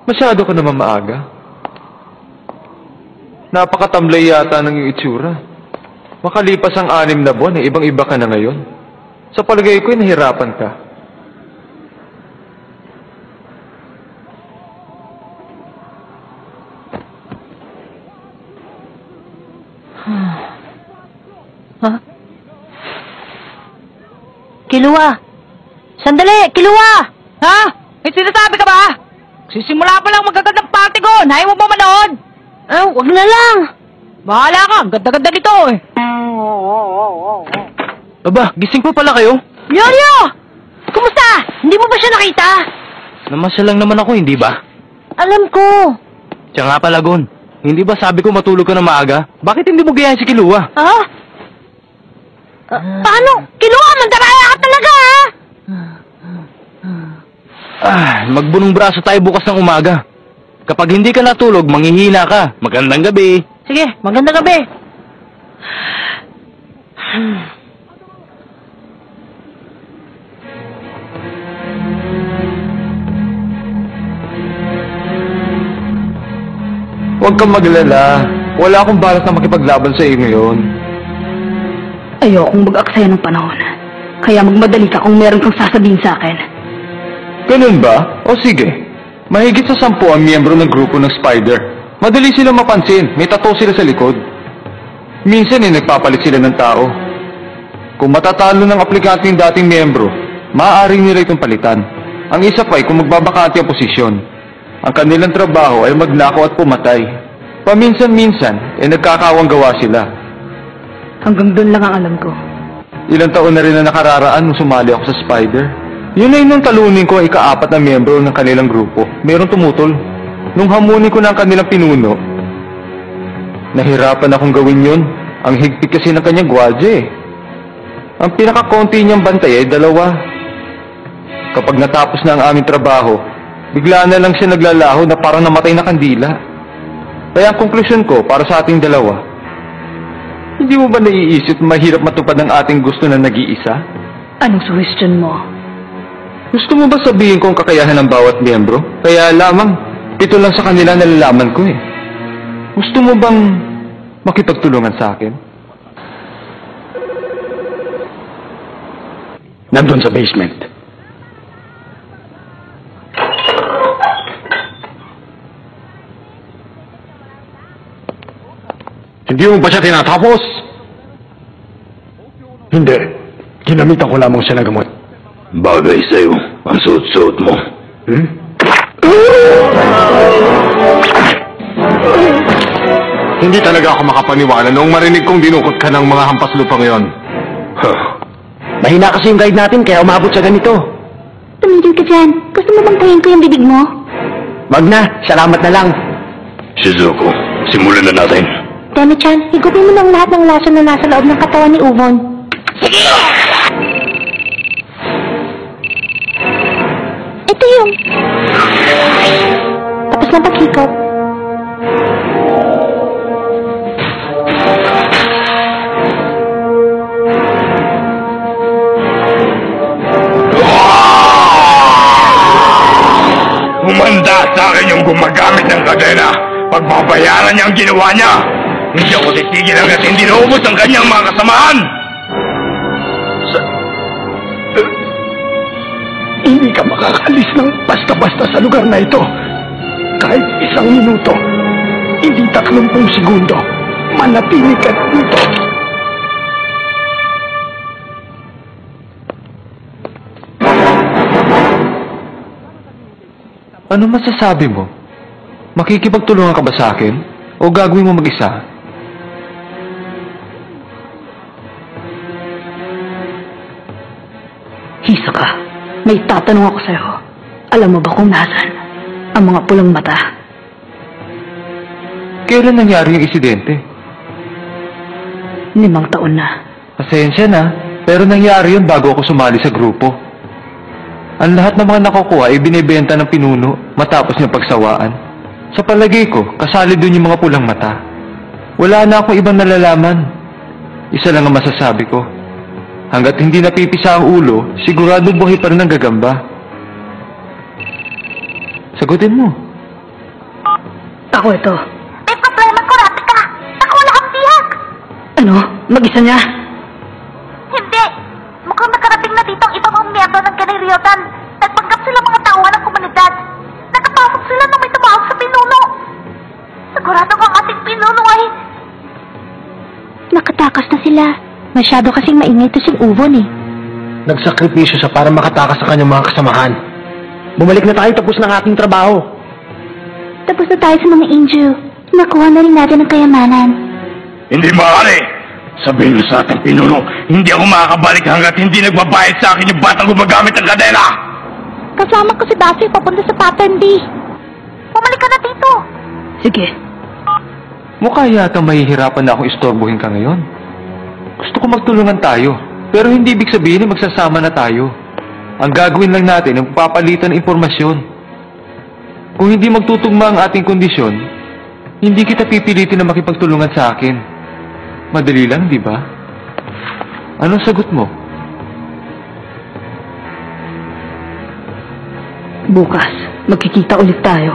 Masyado ka naman maaga. Napakatamlay yata ng iyong itsura. Makalipas ang 6 na buwan, ibang-iba ka na ngayon. Sa palagay ko'y nahirapan ka. Ha? Kilua! Sandali! Kilua! Ha? May sinasabi ka ba? Sisimula pa lang magagandang party ko! Nahiwa mo manood! Wag na lang! Bahala ka! Ganda-ganda nito eh! Aba, gising pa pala kayo? Yoyo! Kumusta? Hindi mo ba siya nakita? Namasyal lang naman ako, hindi ba? Alam ko! Siya nga pala, Gon. Hindi ba sabi ko matulog ka na maaga? Bakit hindi mo gayahin si Kilua? Ha? Paano? Kilua, mandaraya ka talaga ha? Magbunong braso tayo bukas ng umaga. Kapag hindi ka natulog, manghihina ka. Magandang gabi. Sige, magandang gabi. Huwag kang maglala. Wala akong balak na makipaglaban sa iyo ngayon. Ayokong mag-aksaya ng panahon. Kaya magmadali ka kung meron kang sasabihin sa akin. Ganun ba? O sige. Mahigit sa 10 ang miyembro ng grupo ng Spider. Madali sila mapansin. May tattoo sila sa likod. Minsan nagpapalit sila ng tao. Kung matatalo ng aplikante yung dating miyembro, maaari nila itong palitan. Ang isa pa ay kung magbabakante ang posisyon. Ang kanilang trabaho ay magnakaw at pumatay. Paminsan-minsan, nagkakawang gawa sila. Hanggang doon lang ang alam ko. Ilang taon na rin na nakararaan nung sumali ako sa Spider. Yun ay nung talunin ko ang ika-4 na miyembro ng kanilang grupo. Merong tumutol. Nung hamunin ko na ang kanilang pinuno, nahirapan akong gawin yun. Ang higpit kasi ng kanyang gwadya eh. Ang pinakakonti niyang bantay ay 2. Kapag natapos na ang aming trabaho, bigla na lang siya naglalaho na parang namatay na kandila. Kaya ang konklusyon ko para sa ating dalawa, hindi mo ba naiisip mahirap matupad ang ating gusto na nag-iisa? Anong suggestion mo? Gusto mo ba sabihin ko ang kakayahan ng bawat miyembro? Kaya lamang, 7 lang sa kanila nalalaman ko eh. Gusto mo bang makipagtulungan sa akin? Nandun sa basement. Hindi mo ba siya tinatapos? Hindi. Ginamitan ko lamang siya ng gamot. Bagay sa'yo ang suot-suot mo. Hindi talaga ako makapaniwala noong marinig kong dinukot ka ng mga hampas lupa ngayon. Mahina kasi yung guide natin kaya umabot sa ganito. Tumigil ka dyan. Gusto mo bang tayin ko yung bibig mo? Wag na, salamat na lang. Shizuko, simulan na natin. Demi-chan, higupin mo ng lahat ng laso na nasa loob ng katawan ni Uvon. Sige! Ito yung... Tapos na paghikop. Humanda sa akin yung gumagamit ng kadena. Pagbabayaran niya ang ginawa niya. Hindi ako titigil hanggat hindi naubos ang kanyang mga kasamahan. Hindi ka makakalis ng basta-basta sa lugar na ito. Kahit 1 minuto, hindi 30 segundo, manatili ka dito. Ano masasabi mo? Makikipagtulungan ka ba sa akin? O gagawin mo mag-isa? Hisaka, may tatanong ako sa'yo. Alam mo ba kung nasan ang mga pulang mata? Kailan nangyari yung insidente? 5 taon na. Pasensya na, pero nangyari yun bago ako sumali sa grupo. Ang lahat ng mga nakukuha ay binibenta ng pinuno matapos niyang pagsawaan. Sa palagay ko, kasali dun yung mga pulang mata. Wala na akong ibang nalalaman. Isa lang ang masasabi ko. Hanggat hindi napipisa ang ulo, sigurado buhay pa rin ang gagamba. Sagutin mo. Ako ito. May problema ko, Rapika. Ako wala kang bihag. Ano? Mag-isa niya? Hindi. Mukhang nakarating na dito ang ibang mga miyembro ng Ganiriotan. Nagpanggap sila mga tauhan ng komunidad. Nakapasok sila nung may tumawag sa pinuno. Sigurado kang ating pinuno ay... Nakatakas na sila. Masyado kasing maingay to si Uvon eh. Nagsakripisyo siya para makatakas sa kanyang mga kasamahan. Bumalik na tayo, tapos ng ating trabaho. Tapos na tayo sa mga angel. Nakuha na rin natin ang kayamanan. Hindi maaari! Sabihin mo sa ating pinuno, hindi ako makakabalik hanggat hindi nagbabayad sa akin yung batang gumagamit ng kadena! Kasama ko si Daffy papunta sa Pattern D. Bumalik ka na dito. Sige. Mukha yata mahihirapan na akong istorbohin ka ngayon. Gusto ko magtulungan tayo, pero hindi ibig sabihin na magsasama na tayo. Ang gagawin lang natin ay papalitan ng impormasyon. Kung hindi magtutugma ang ating kondisyon, hindi kita pipilitin na makipagtulungan sa akin. Madali lang, di ba? Anong sagot mo? Bukas, magkikita ulit tayo.